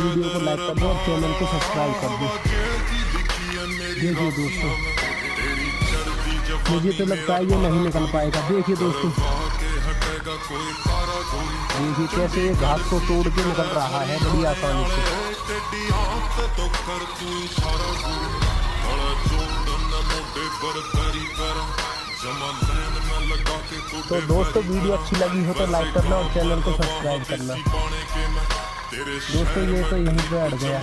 Video को like कर दो और चैनल को सब्सक्राइब कर दो। देखिए दोस्तों, मुझे तो लगता है ये नहीं निकल पाएगा। देखिए दोस्तों, देखिए कैसे ये घास को तोड़ के निकल रहा है बड़ी आसानी से। तो दोस्तों, वीडियो अच्छी लगी हो तो लाइक करना और चैनल को सब्सक्राइब करना। दोस्तों, ये तो यहीं पे अड़ गया।